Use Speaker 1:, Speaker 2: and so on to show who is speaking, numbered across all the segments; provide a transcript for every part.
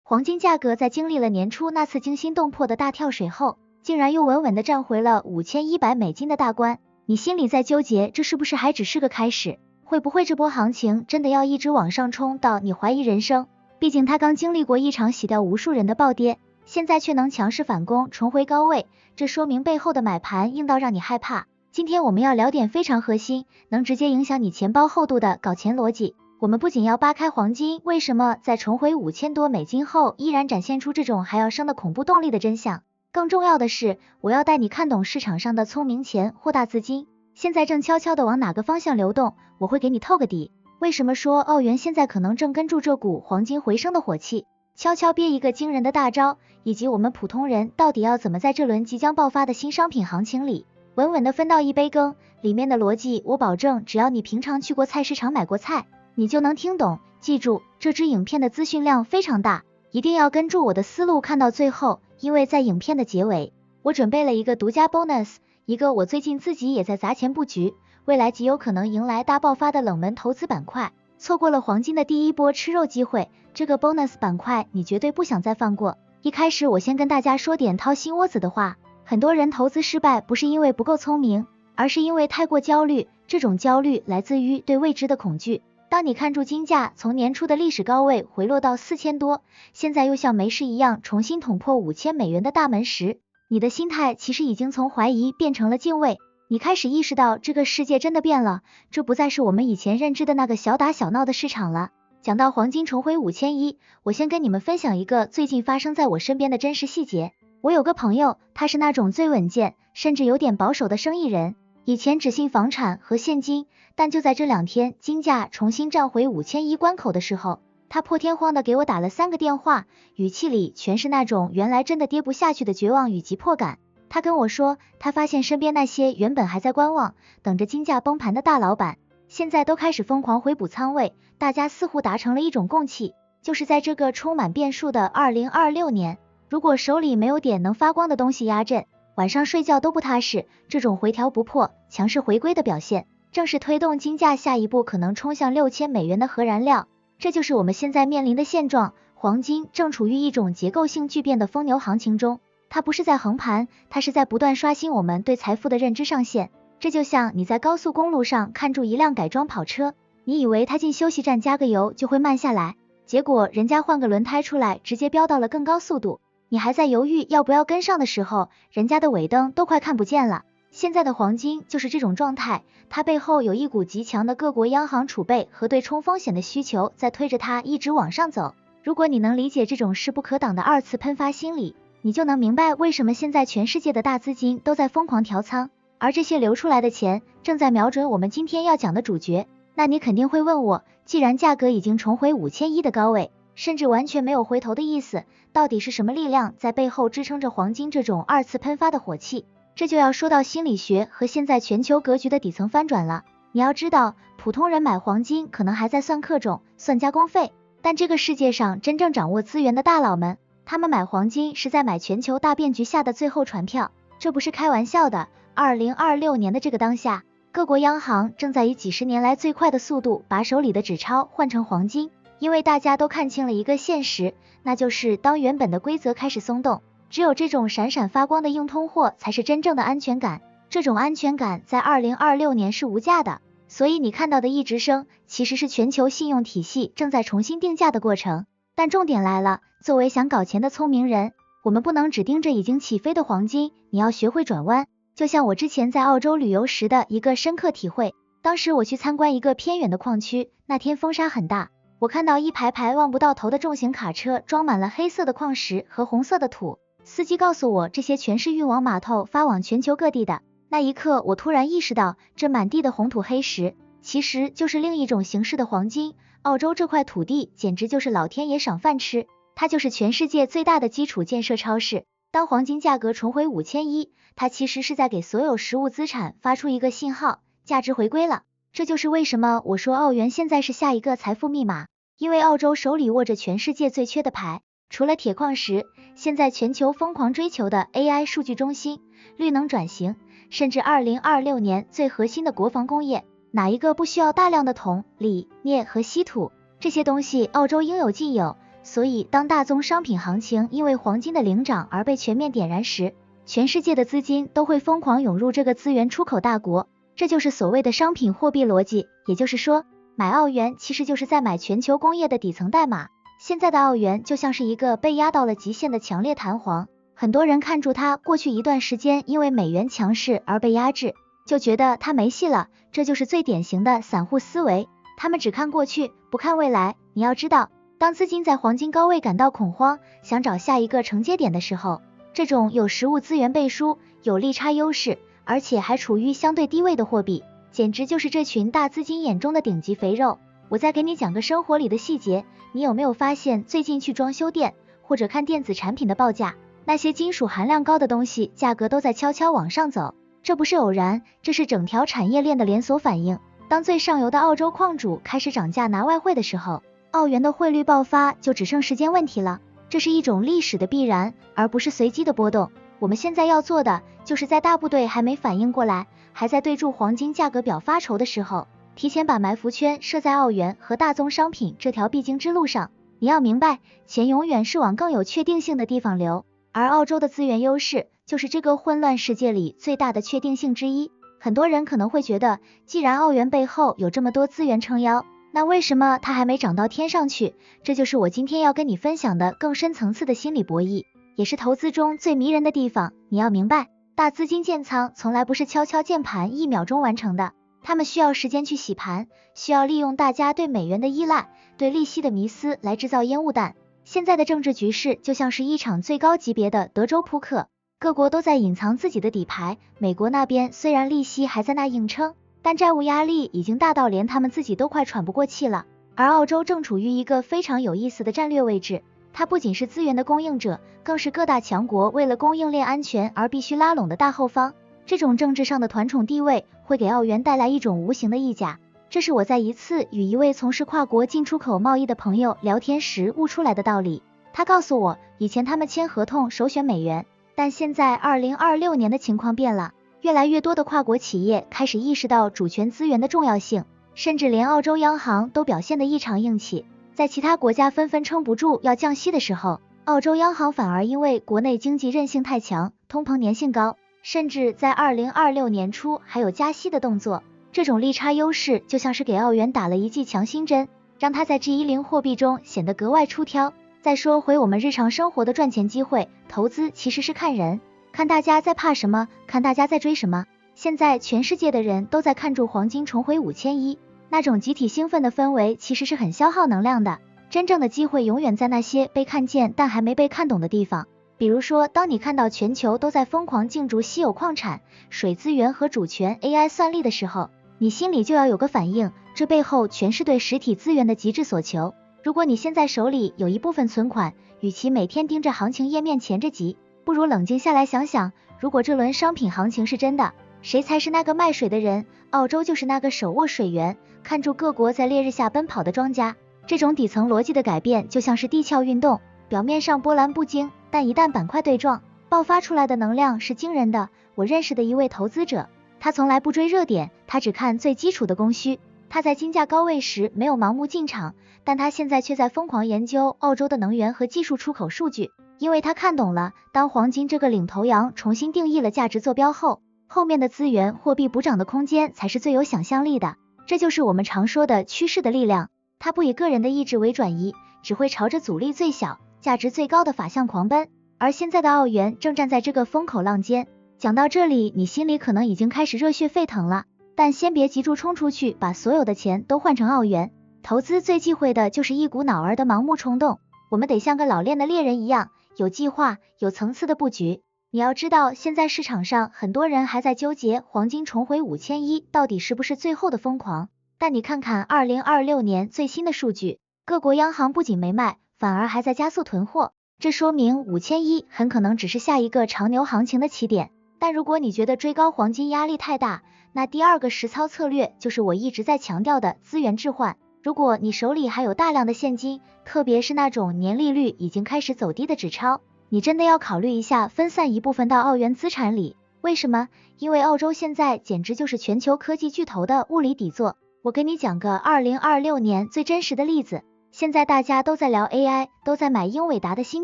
Speaker 1: 黄金价格在经历了年初那次惊心动魄的大跳水后，竟然又稳稳地站回了$5100的大关。你心里在纠结，这是不是还只是个开始？会不会这波行情真的要一直往上冲到你怀疑人生？毕竟它刚经历过一场洗掉无数人的暴跌，现在却能强势反攻，重回高位，这说明背后的买盘硬到让你害怕。今天我们要聊点非常核心，能直接影响你钱包厚度的搞钱逻辑。我们不仅要扒开黄金为什么在重回$5000多后依然展现出这种还要升的恐怖动力的真相，更重要的是，我要带你看懂市场上的聪明钱或大资金现在正悄悄的往哪个方向流动，我会给你透个底。为什么说澳元现在可能正跟住这股黄金回升的火气，悄悄憋一个惊人的大招，以及我们普通人到底要怎么在这轮即将爆发的新商品行情里稳稳的分到一杯羹？里面的逻辑我保证，只要你平常去过菜市场买过菜，你就能听懂。记住，这支影片的资讯量非常大，一定要跟住我的思路看到最后，因为在影片的结尾，我准备了一个独家 bonus， 一个我最近自己也在砸钱布局，未来极有可能迎来大爆发的冷门投资板块。错过了黄金的第一波吃肉机会，这个 bonus 板块你绝对不想再放过。一开始我先跟大家说点掏心窝子的话，很多人投资失败不是因为不够聪明，而是因为太过焦虑，这种焦虑来自于对未知的恐惧。当你看住金价从年初的历史高位回落到4000多，现在又像没事一样重新捅破$5000的大门时，你的心态其实已经从怀疑变成了敬畏。你开始意识到这个世界真的变了，这不再是我们以前认知的那个小打小闹的市场了。讲到黄金重回$5100，我先跟你们分享一个最近发生在我身边的真实细节。我有个朋友，他是那种最稳健，甚至有点保守的生意人，以前只信房产和现金，但就在这2天，金价重新站回$5100关口的时候，他破天荒的给我打了3个电话，语气里全是那种原来真的跌不下去的绝望与急迫感。他跟我说，他发现身边那些原本还在观望，等着金价崩盘的大老板，现在都开始疯狂回补仓位，大家似乎达成了一种共识，就是在这个充满变数的2026年，如果手里没有点能发光的东西压阵，晚上睡觉都不踏实。这种回调不破，强势回归的表现，正是推动金价下一步可能冲向$6000的核燃料。这就是我们现在面临的现状，黄金正处于一种结构性巨变的疯牛行情中，它不是在横盘，它是在不断刷新我们对财富的认知上限。这就像你在高速公路上看住一辆改装跑车，你以为它进休息站加个油就会慢下来，结果人家换个轮胎出来直接飙到了更高速度，你还在犹豫要不要跟上的时候，人家的尾灯都快看不见了。现在的黄金就是这种状态，它背后有一股极强的各国央行储备和对冲风险的需求在推着它一直往上走。如果你能理解这种势不可挡的二次喷发心理，你就能明白为什么现在全世界的大资金都在疯狂调仓，而这些流出来的钱正在瞄准我们今天要讲的主角。那你肯定会问我，既然价格已经重回$5100的高位，甚至完全没有回头的意思，到底是什么力量在背后支撑着黄金这种二次喷发的火气？这就要说到心理学和现在全球格局的底层翻转了。你要知道，普通人买黄金可能还在算克重、算加工费，但这个世界上真正掌握资源的大佬们，他们买黄金是在买全球大变局下的最后船票，这不是开玩笑的。2026年的这个当下，各国央行正在以几十年来最快的速度把手里的纸钞换成黄金，因为大家都看清了一个现实，那就是当原本的规则开始松动，只有这种闪闪发光的硬通货才是真正的安全感，这种安全感在2026年是无价的。所以你看到的一直升，其实是全球信用体系正在重新定价的过程。但重点来了，作为想搞钱的聪明人，我们不能只盯着已经起飞的黄金，你要学会转弯。就像我之前在澳洲旅游时的一个深刻体会，当时我去参观一个偏远的矿区，那天风沙很大，我看到一排排望不到头的重型卡车装满了黑色的矿石和红色的土，司机告诉我这些全是运往码头发往全球各地的。那一刻我突然意识到，这满地的红土黑石其实就是另一种形式的黄金。澳洲这块土地简直就是老天爷赏饭吃，它就是全世界最大的基础建设超市。当黄金价格重回$5100，它其实是在给所有实物资产发出一个信号，价值回归了。这就是为什么我说澳元现在是下一个财富密码，因为澳洲手里握着全世界最缺的牌，除了铁矿石，现在全球疯狂追求的 AI 数据中心、绿能转型，甚至2026年最核心的国防工业，哪一个不需要大量的铜、锂、镍和稀土？这些东西澳洲应有尽有，所以当大宗商品行情因为黄金的领涨而被全面点燃时，全世界的资金都会疯狂涌入这个资源出口大国，这就是所谓的商品货币逻辑，也就是说，买澳元其实就是在买全球工业的底层代码。现在的澳元就像是一个被压到了极限的强烈弹簧，很多人看住它过去一段时间因为美元强势而被压制，就觉得它没戏了，这就是最典型的散户思维，他们只看过去，不看未来。你要知道，当资金在黄金高位感到恐慌，想找下一个承接点的时候，这种有实物资源背书、有利差优势，而且还处于相对低位的货币，简直就是这群大资金眼中的顶级肥肉。我再给你讲个生活里的细节，你有没有发现最近去装修店或者看电子产品的报价，那些金属含量高的东西价格都在悄悄往上走？这不是偶然，这是整条产业链的连锁反应。当最上游的澳洲矿主开始涨价拿外汇的时候，澳元的汇率爆发就只剩时间问题了。这是一种历史的必然，而不是随机的波动。我们现在要做的，就是在大部队还没反应过来，还在对住黄金价格表发愁的时候，提前把埋伏圈设在澳元和大宗商品这条必经之路上。你要明白，钱永远是往更有确定性的地方流，而澳洲的资源优势就是这个混乱世界里最大的确定性之一。很多人可能会觉得，既然澳元背后有这么多资源撑腰，那为什么它还没涨到天上去？这就是我今天要跟你分享的更深层次的心理博弈，也是投资中最迷人的地方。你要明白，大资金建仓从来不是敲敲键盘1秒钟完成的，他们需要时间去洗盘，需要利用大家对美元的依赖、对利息的迷思来制造烟雾弹。现在的政治局势就像是一场最高级别的德州扑克，各国都在隐藏自己的底牌。美国那边虽然利息还在那硬撑，但债务压力已经大到连他们自己都快喘不过气了。而澳洲正处于一个非常有意思的战略位置，它不仅是资源的供应者，更是各大强国为了供应链安全而必须拉拢的大后方。这种政治上的团宠地位会给澳元带来一种无形的溢价，这是我在一次与一位从事跨国进出口贸易的朋友聊天时悟出来的道理。他告诉我，以前他们签合同首选美元，但现在2026年的情况变了，越来越多的跨国企业开始意识到主权资源的重要性，甚至连澳洲央行都表现得异常硬气。在其他国家纷纷撑不住要降息的时候，澳洲央行反而因为国内经济韧性太强，通膨粘性高，甚至在2026年初还有加息的动作。这种利差优势就像是给澳元打了一剂强心针，让它在 G10货币中显得格外出挑。再说回我们日常生活的赚钱机会，投资其实是看人，看大家在怕什么，看大家在追什么。现在全世界的人都在看住黄金重回5100，那种集体兴奋的氛围其实是很消耗能量的。真正的机会永远在那些被看见但还没被看懂的地方。比如说，当你看到全球都在疯狂竞逐稀有矿产、水资源和主权 AI 算力的时候，你心里就要有个反应，这背后全是对实体资源的极致所求。如果你现在手里有一部分存款，与其每天盯着行情页面前着急，不如冷静下来想想，如果这轮商品行情是真的，谁才是那个卖水的人？澳洲就是那个手握水源，看住各国在烈日下奔跑的庄家。这种底层逻辑的改变就像是地壳运动，表面上波澜不惊，但一旦板块对撞，爆发出来的能量是惊人的。我认识的一位投资者，他从来不追热点，他只看最基础的供需。他在金价高位时没有盲目进场，但他现在却在疯狂研究澳洲的能源和技术出口数据，因为他看懂了，当黄金这个领头羊重新定义了价值坐标后，后面的资源货币补涨的空间才是最有想象力的。这就是我们常说的趋势的力量，它不以个人的意志为转移，只会朝着阻力最小、价值最高的法向狂奔。而现在的澳元正站在这个风口浪尖。讲到这里，你心里可能已经开始热血沸腾了，但先别急住冲出去把所有的钱都换成澳元。投资最忌讳的就是一股脑儿的盲目冲动，我们得像个老练的猎人一样，有计划、有层次的布局。你要知道，现在市场上很多人还在纠结黄金重回5100到底是不是最后的疯狂，但你看看2026年最新的数据，各国央行不仅没卖，反而还在加速囤货，这说明5100很可能只是下一个长牛行情的起点。但如果你觉得追高黄金压力太大，那第二个实操策略就是我一直在强调的资源置换。如果你手里还有大量的现金，特别是那种年利率已经开始走低的纸钞，你真的要考虑一下分散一部分到澳元资产里。为什么？因为澳洲现在简直就是全球科技巨头的物理底座。我给你讲个2026年最真实的例子，现在大家都在聊 AI， 都在买英伟达的芯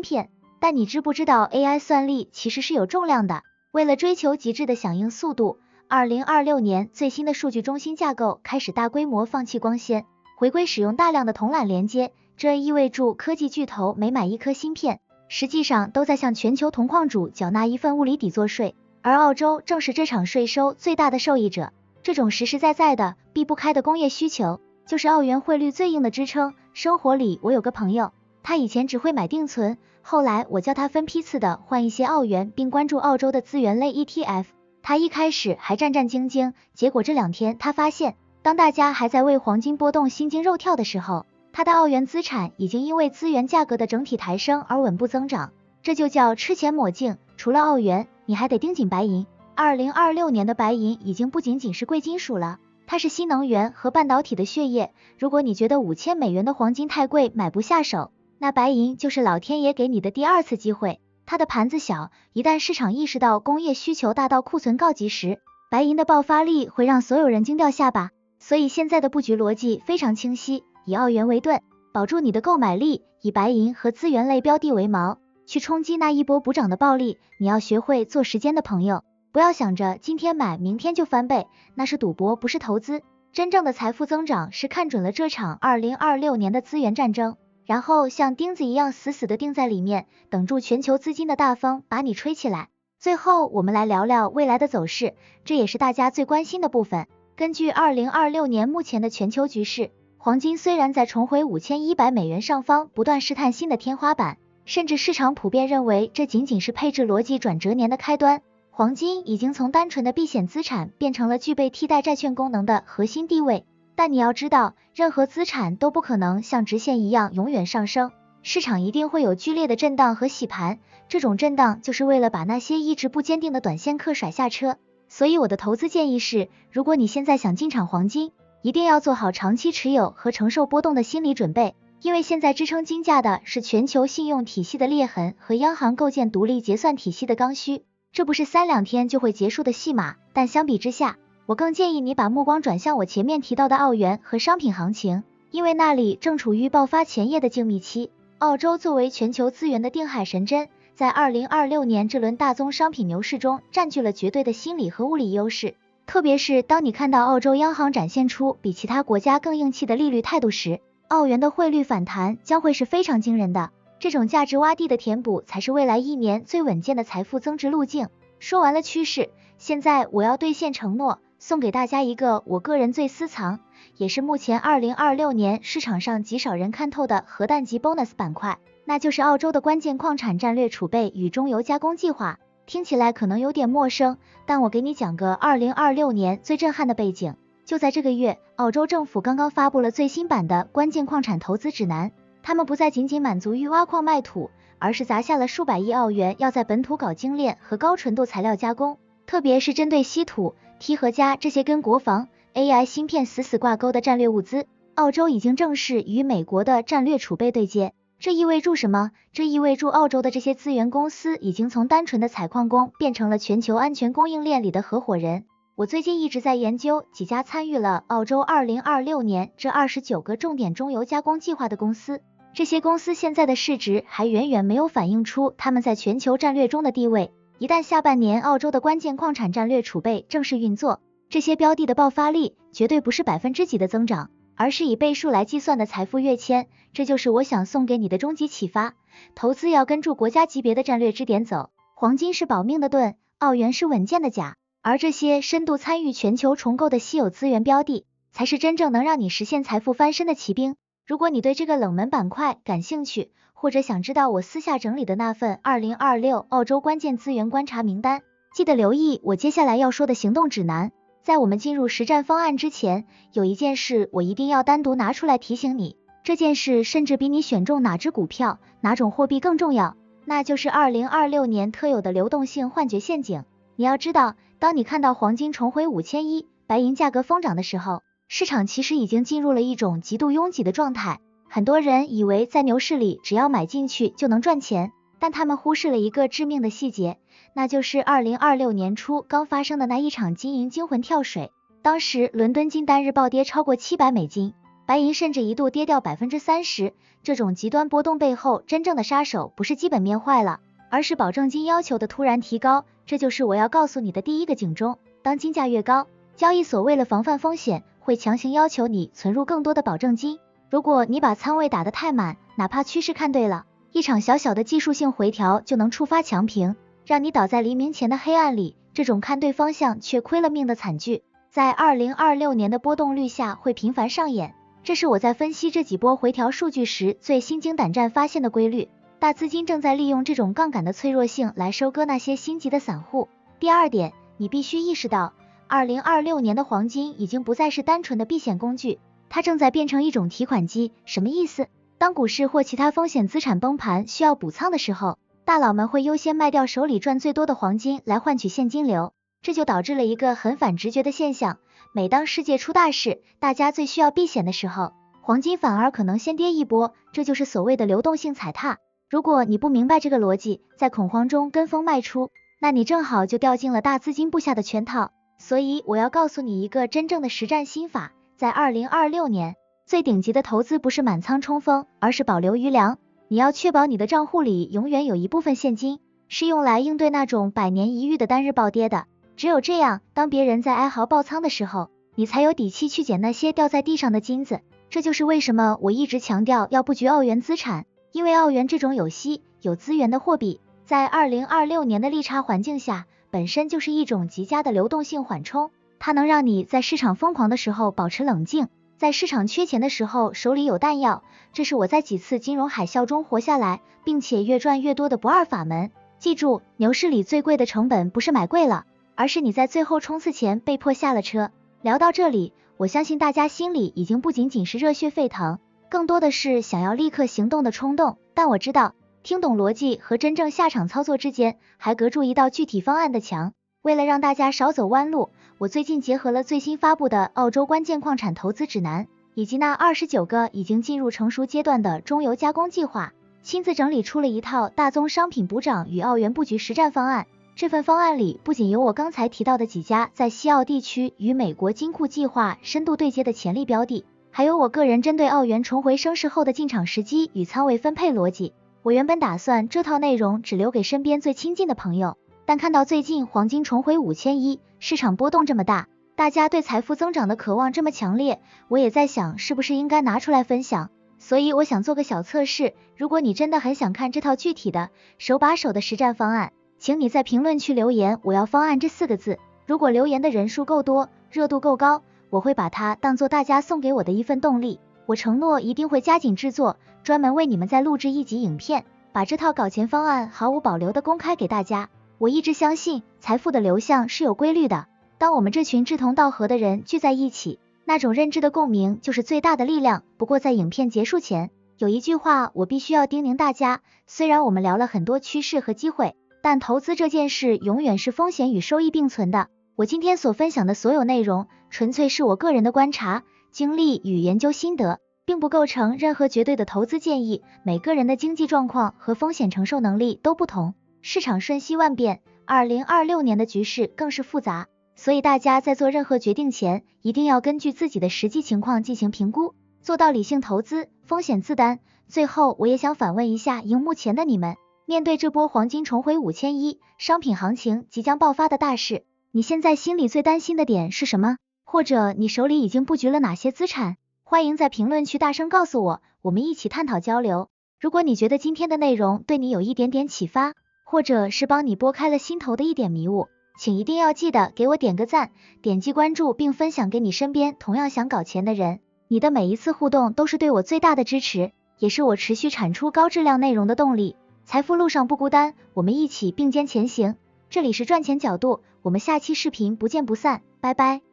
Speaker 1: 片，但你知不知道 AI 算力其实是有重量的？为了追求极致的响应速度，2026年最新的数据中心架构开始大规模放弃光纤，回归使用大量的铜缆连接，这意味着科技巨头每买一颗芯片，实际上都在向全球铜矿主缴纳一份物理抵作税，而澳洲正是这场税收最大的受益者。这种实实在在的避不开的工业需求，就是澳元汇率最硬的支撑。生活里我有个朋友，他以前只会买定存，后来我教他分批次的换一些澳元，并关注澳洲的资源类 ETF。他一开始还战战兢兢，结果这2天他发现，当大家还在为黄金波动心惊肉跳的时候，他的澳元资产已经因为资源价格的整体抬升而稳步增长。这就叫吃钱抹净，除了澳元，你还得盯紧白银。2026年的白银已经不仅仅是贵金属了，它是新能源和半导体的血液。如果你觉得$5000的黄金太贵买不下手，那白银就是老天爷给你的第2次机会。它的盘子小，一旦市场意识到工业需求大到库存告急时，白银的爆发力会让所有人惊掉下巴。所以现在的布局逻辑非常清晰，以澳元为盾，保住你的购买力，以白银和资源类标的为锚，去冲击那一波补涨的暴利。你要学会做时间的朋友，不要想着今天买明天就翻倍，那是赌博，不是投资。真正的财富增长是看准了这场2026年的资源战争，然后像钉子一样死死的钉在里面，等住全球资金的大风把你吹起来。最后我们来聊聊未来的走势，这也是大家最关心的部分。根据2026年目前的全球局势，黄金虽然在重回$5100上方不断试探新的天花板，甚至市场普遍认为这仅仅是配置逻辑转折年的开端，黄金已经从单纯的避险资产变成了具备替代债券功能的核心地位。但你要知道，任何资产都不可能像直线一样永远上升，市场一定会有剧烈的震荡和洗盘，这种震荡就是为了把那些意志不坚定的短线客甩下车。所以我的投资建议是，如果你现在想进场黄金，一定要做好长期持有和承受波动的心理准备，因为现在支撑金价的是全球信用体系的裂痕和央行构建独立结算体系的刚需，这不是3-2天就会结束的戏码。但相比之下，我更建议你把目光转向我前面提到的澳元和商品行情，因为那里正处于爆发前夜的静谧期。澳洲作为全球资源的定海神针，在2026年这轮大宗商品牛市中占据了绝对的心理和物理优势。特别是当你看到澳洲央行展现出比其他国家更硬气的利率态度时，澳元的汇率反弹将会是非常惊人的。这种价值洼地的填补才是未来1年最稳健的财富增值路径。说完了趋势，现在我要兑现承诺，送给大家一个我个人最私藏，也是目前2026年市场上极少人看透的核弹级 bonus 板块，那就是澳洲的关键矿产战略储备与中油加工计划。听起来可能有点陌生，但我给你讲个2026年最震撼的背景。就在这个月，澳洲政府刚刚发布了最新版的关键矿产投资指南，他们不再仅仅满足于挖矿卖土，而是砸下了数百亿澳元要在本土搞精炼和高纯度材料加工，特别是针对稀土、锑和镓这些跟国防、AI 芯片死死挂钩的战略物资，澳洲已经正式与美国的战略储备对接。这意味着什么？这意味着澳洲的这些资源公司已经从单纯的采矿工变成了全球安全供应链里的合伙人。我最近一直在研究几家参与了澳洲2026年这29个重点中油加工计划的公司，这些公司现在的市值还远远没有反映出他们在全球战略中的地位。一旦下半年澳洲的关键矿产战略储备正式运作，这些标的的爆发力绝对不是几%的增长，而是以倍数来计算的财富跃迁。这就是我想送给你的终极启发，投资要跟住国家级别的战略支点走，黄金是保命的盾，澳元是稳健的甲，而这些深度参与全球重构的稀有资源标的，才是真正能让你实现财富翻身的骑兵。如果你对这个冷门板块感兴趣，或者想知道我私下整理的那份2026澳洲关键资源观察名单，记得留意我接下来要说的行动指南。在我们进入实战方案之前，有一件事我一定要单独拿出来提醒你，这件事甚至比你选中哪只股票、哪种货币更重要，那就是2026年特有的流动性幻觉陷阱。你要知道，当你看到黄金重回5100，白银价格疯涨的时候，市场其实已经进入了一种极度拥挤的状态。很多人以为在牛市里只要买进去就能赚钱，但他们忽视了一个致命的细节，那就是2026年初刚发生的那一场金银惊魂跳水。当时伦敦金单日暴跌超过$700，白银甚至一度跌掉30%，这种极端波动背后真正的杀手不是基本面坏了，而是保证金要求的突然提高，这就是我要告诉你的第一个警钟。当金价越高，交易所为了防范风险，会强行要求你存入更多的保证金。如果你把仓位打得太满，哪怕趋势看对了，一场小小的技术性回调就能触发强平，让你倒在黎明前的黑暗里。这种看对方向却亏了命的惨剧，在2026年的波动率下会频繁上演。这是我在分析这几波回调数据时最心惊胆战发现的规律。大资金正在利用这种杠杆的脆弱性来收割那些心急的散户。第二点，你必须意识到，2026年的黄金已经不再是单纯的避险工具，它正在变成一种提款机。什么意思？当股市或其他风险资产崩盘需要补仓的时候，大佬们会优先卖掉手里赚最多的黄金来换取现金流，这就导致了一个很反直觉的现象。每当世界出大事，大家最需要避险的时候，黄金反而可能先跌一波，这就是所谓的流动性踩踏。如果你不明白这个逻辑，在恐慌中跟风卖出，那你正好就掉进了大资金布下的圈套。所以我要告诉你一个真正的实战心法，在2026年，最顶级的投资不是满仓冲锋，而是保留余粮。你要确保你的账户里永远有一部分现金，是用来应对那种百年一遇的单日暴跌的。只有这样，当别人在哀嚎爆仓的时候，你才有底气去捡那些掉在地上的金子。这就是为什么我一直强调要布局澳元资产，因为澳元这种有息、有资源的货币，在2026年的利差环境下，本身就是一种极佳的流动性缓冲，它能让你在市场疯狂的时候保持冷静，在市场缺钱的时候手里有弹药。这是我在几次金融海啸中活下来，并且越赚越多的不二法门。记住，牛市里最贵的成本不是买贵了，而是你在最后冲刺前被迫下了车。聊到这里，我相信大家心里已经不仅仅是热血沸腾，更多的是想要立刻行动的冲动。但我知道，听懂逻辑和真正下场操作之间，还隔住一道具体方案的墙。为了让大家少走弯路，我最近结合了最新发布的澳洲关键矿产投资指南，以及那29个已经进入成熟阶段的中油加工计划，亲自整理出了一套大宗商品补涨与澳元布局实战方案。这份方案里不仅有我刚才提到的几家在西澳地区与美国金库计划深度对接的潜力标的，还有我个人针对澳元重回升势后的进场时机与仓位分配逻辑。我原本打算这套内容只留给身边最亲近的朋友，但看到最近黄金重回5100，市场波动这么大，大家对财富增长的渴望这么强烈，我也在想是不是应该拿出来分享。所以我想做个小测试，如果你真的很想看这套具体的手把手的实战方案，请你在评论区留言我要方案这4个字。如果留言的人数够多，热度够高，我会把它当做大家送给我的一份动力。我承诺一定会加紧制作，专门为你们再录制一集影片，把这套搞钱方案毫无保留的公开给大家。我一直相信财富的流向是有规律的，当我们这群志同道合的人聚在一起，那种认知的共鸣就是最大的力量。不过在影片结束前，有一句话我必须要叮咛大家，虽然我们聊了很多趋势和机会，但投资这件事永远是风险与收益并存的。我今天所分享的所有内容，纯粹是我个人的观察、经历与研究心得，并不构成任何绝对的投资建议。每个人的经济状况和风险承受能力都不同，市场瞬息万变，2026年的局势更是复杂，所以大家在做任何决定前，一定要根据自己的实际情况进行评估，做到理性投资，风险自担。最后，我也想反问一下荧幕前的你们，面对这波黄金重回5100，商品行情即将爆发的大势，你现在心里最担心的点是什么？或者你手里已经布局了哪些资产？欢迎在评论区大声告诉我，我们一起探讨交流。如果你觉得今天的内容对你有一点点启发，或者是帮你拨开了心头的一点迷雾，请一定要记得给我点个赞，点击关注并分享给你身边同样想搞钱的人。你的每一次互动都是对我最大的支持，也是我持续产出高质量内容的动力。财富路上不孤单，我们一起并肩前行。这里是赚钱角度，我们下期视频不见不散，拜拜。